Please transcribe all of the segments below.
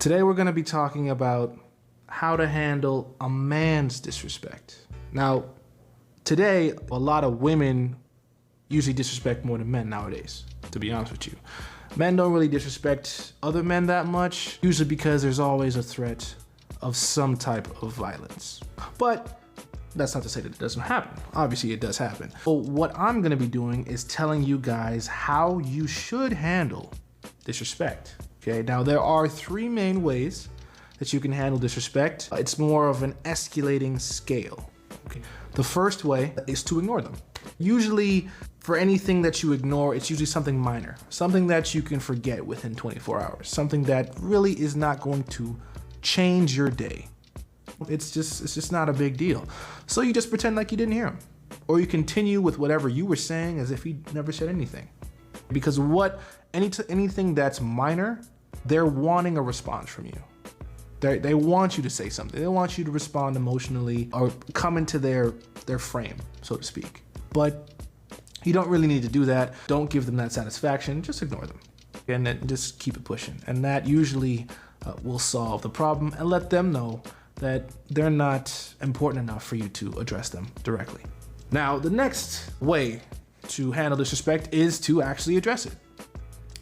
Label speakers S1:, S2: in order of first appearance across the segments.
S1: Today we're going to be talking about how to handle a man's disrespect. Now, today a lot of women usually disrespect more than men nowadays, to be honest with you. Men don't really disrespect other men that much, usually because there's always a threat of some type of violence. But that's not to say that it doesn't happen. Obviously it does happen. So what I'm gonna be doing is telling you guys how you should handle disrespect. Okay, now there are three main ways that you can handle disrespect. It's more of an escalating scale. Okay. The first way is to ignore them. Usually for anything that you ignore, it's usually something minor, something that you can forget within 24 hours, something that really is not going to change your day. It's just not a big deal. So you just pretend like you didn't hear him, or you continue with whatever you were saying as if he never said anything. Because anything that's minor, they're wanting a response from you. They want you to say something. They want you to respond emotionally or come into their frame, so to speak. But you don't really need to do that. Don't give them that satisfaction. Just ignore them and then just keep it pushing. And that usually will solve the problem and let them know that they're not important enough for you to address them directly. Now, the next way to handle disrespect is to actually address it.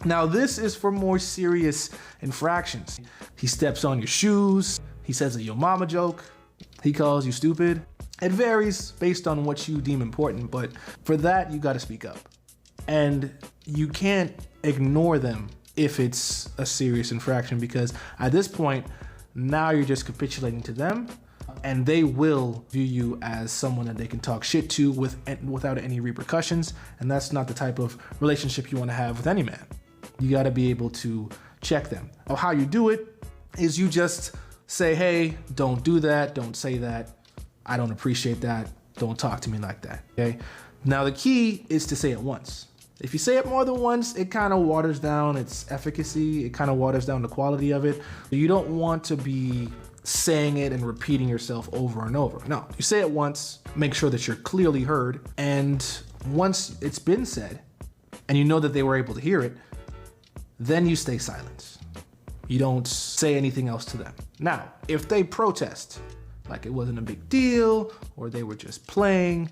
S1: Now, this is for more serious infractions. He steps on your shoes, he says a yo mama joke, he calls you stupid. It varies based on what you deem important, but for that, you gotta speak up. And you can't ignore them if it's a serious infraction, because at this point, now you're just capitulating to them, and they will view you as someone that they can talk shit to without any repercussions, and that's not the type of relationship you wanna have with any man. You gotta be able to check them. How you do it is you just say, hey, don't do that, don't say that, I don't appreciate that, don't talk to me like that, okay? Now the key is to say it once. If you say it more than once, it kind of waters down its efficacy, it kind of waters down the quality of it. You don't want to be saying it and repeating yourself over and over. No, you say it once, make sure that you're clearly heard, and once it's been said, and you know that they were able to hear it, then you stay silent. You don't say anything else to them. Now, if they protest, like it wasn't a big deal, or they were just playing,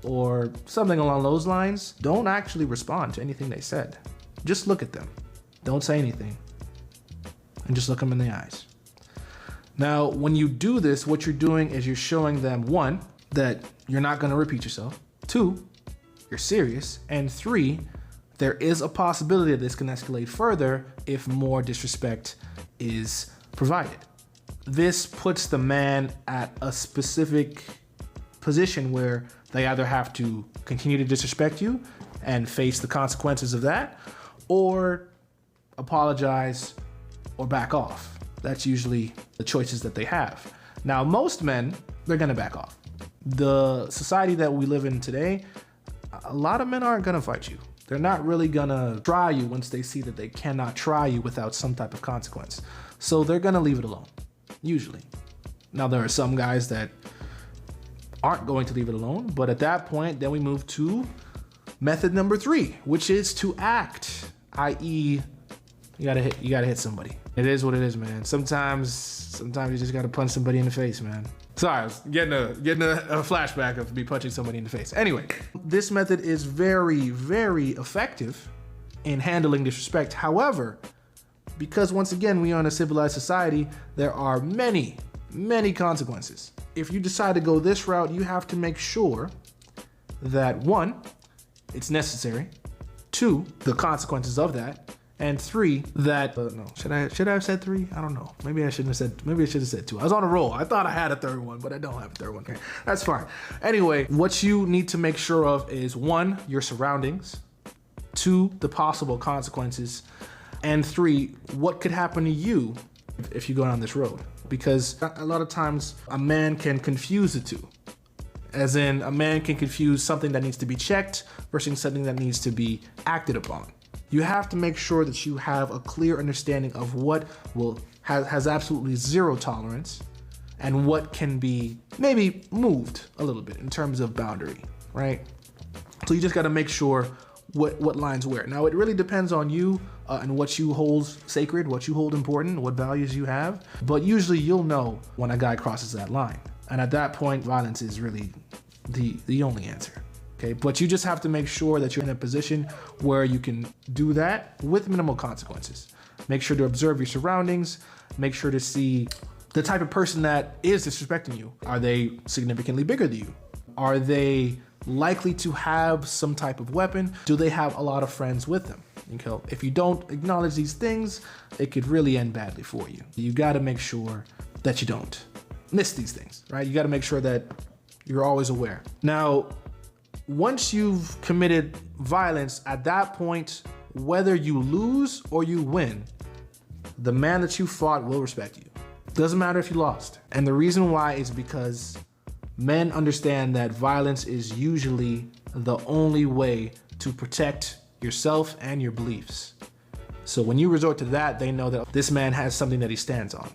S1: or something along those lines, don't actually respond to anything they said. Just look at them. Don't say anything. And just look them in the eyes. Now, when you do this, what you're doing is you're showing them, one, that you're not gonna repeat yourself. Two, you're serious. And three, there is a possibility that this can escalate further if more disrespect is provided. This puts the man at a specific position where they either have to continue to disrespect you and face the consequences of that, or apologize or back off. That's usually the choices that they have. Now, most men, they're gonna back off. The society that we live in today, a lot of men aren't gonna fight you. They're not really gonna try you once they see that they cannot try you without some type of consequence. So they're gonna leave it alone, usually. Now, there are some guys that aren't going to leave it alone, but at that point, then we move to method number 3, which is to act, i.e., you gotta hit somebody. It is what it is, man. Sometimes you just gotta punch somebody in the face, man. Sorry, I was getting a flashback of me punching somebody in the face. Anyway, this method is very, very effective in handling disrespect. However, because once again, we are in a civilized society, there are many, many consequences. If you decide to go this route, you have to make sure that 1, it's necessary, 2, the consequences of that, and 3, that, no, should I have said 3? I don't know. Maybe I should have said 2. I was on a roll. I thought I had a third one, but I don't have a third one. Okay, that's fine. Anyway, what you need to make sure of is 1, your surroundings, 2, the possible consequences, and 3, what could happen to you if you go down this road. Because a lot of times a man can confuse the two. As in, a man can confuse something that needs to be checked versus something that needs to be acted upon. You have to make sure that you have a clear understanding of what has absolutely zero tolerance and what can be maybe moved a little bit in terms of boundary, right? So you just gotta make sure what lines where. Now, it really depends on you and what you hold sacred, what you hold important, what values you have. But usually you'll know when a guy crosses that line. And at that point, violence is really the only answer. Okay, but you just have to make sure that you're in a position where you can do that with minimal consequences. Make sure to observe your surroundings. Make sure to see the type of person that is disrespecting you. Are they significantly bigger than you? Are they likely to have some type of weapon? Do they have a lot of friends with them? Okay, if you don't acknowledge these things, it could really end badly for you. You gotta make sure that you don't miss these things, right? You gotta make sure that you're always aware. Now, once you've committed violence, at that point, whether you lose or you win, the man that you fought will respect you. Doesn't matter if you lost. And the reason why is because men understand that violence is usually the only way to protect yourself and your beliefs. So when you resort to that, they know that this man has something that he stands on.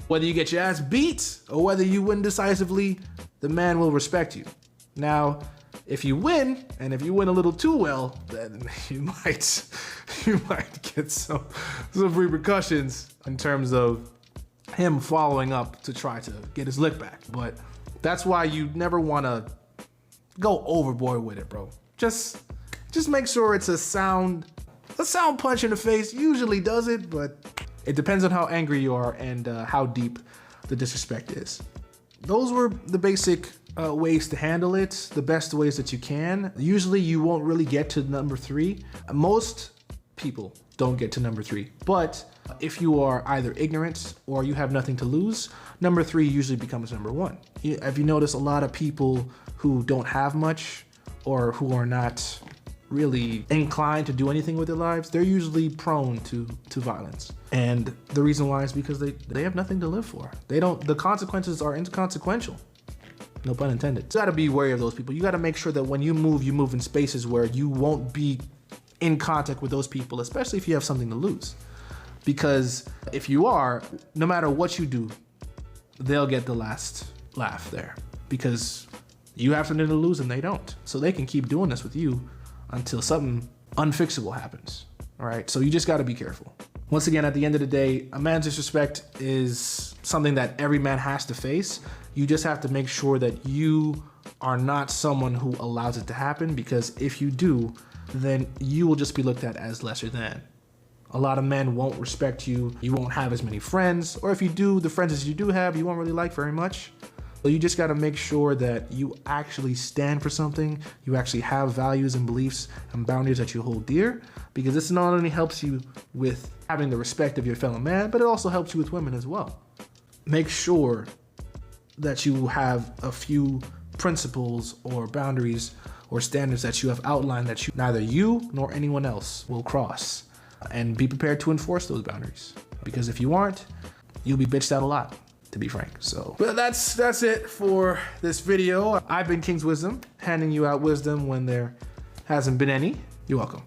S1: Whether you get your ass beat or whether you win decisively, the man will respect you. Now, if you win, and if you win a little too well, then you might get some repercussions in terms of him following up to try to get his lick back. But that's why you never want to go overboard with it, bro. Just make sure it's a sound punch in the face. Usually does it, but it depends on how angry you are and how deep the disrespect is. Those were the basic ways to handle it, the best ways that you can. Usually you won't really get to number 3. Most people don't get to number 3, but if you are either ignorant or you have nothing to lose, number 3 usually becomes number 1. If you notice, a lot of people who don't have much or who are not really inclined to do anything with their lives, they're usually prone to violence. And the reason why is because they have nothing to live for. The consequences are inconsequential. No pun intended. So you gotta be wary of those people. You gotta make sure that when you move in spaces where you won't be in contact with those people, especially if you have something to lose. Because if you are, no matter what you do, they'll get the last laugh there. Because you have something to lose and they don't. So they can keep doing this with you until something unfixable happens, all right? So you just gotta be careful. Once again, at the end of the day, a man's disrespect is something that every man has to face. You just have to make sure that you are not someone who allows it to happen, because if you do, then you will just be looked at as lesser than. A lot of men won't respect you. You won't have as many friends, or if you do, the friends that you do have, you won't really like very much. So you just gotta make sure that you actually stand for something, you actually have values and beliefs and boundaries that you hold dear, because this not only helps you with having the respect of your fellow man, but it also helps you with women as well. Make sure that you have a few principles or boundaries or standards that you have outlined that neither you nor anyone else will cross, and be prepared to enforce those boundaries. Because if you aren't, you'll be bitched out a lot, to be frank. So, but that's it for this video. I've been King's Wisdom, handing you out wisdom when there hasn't been any. You're welcome.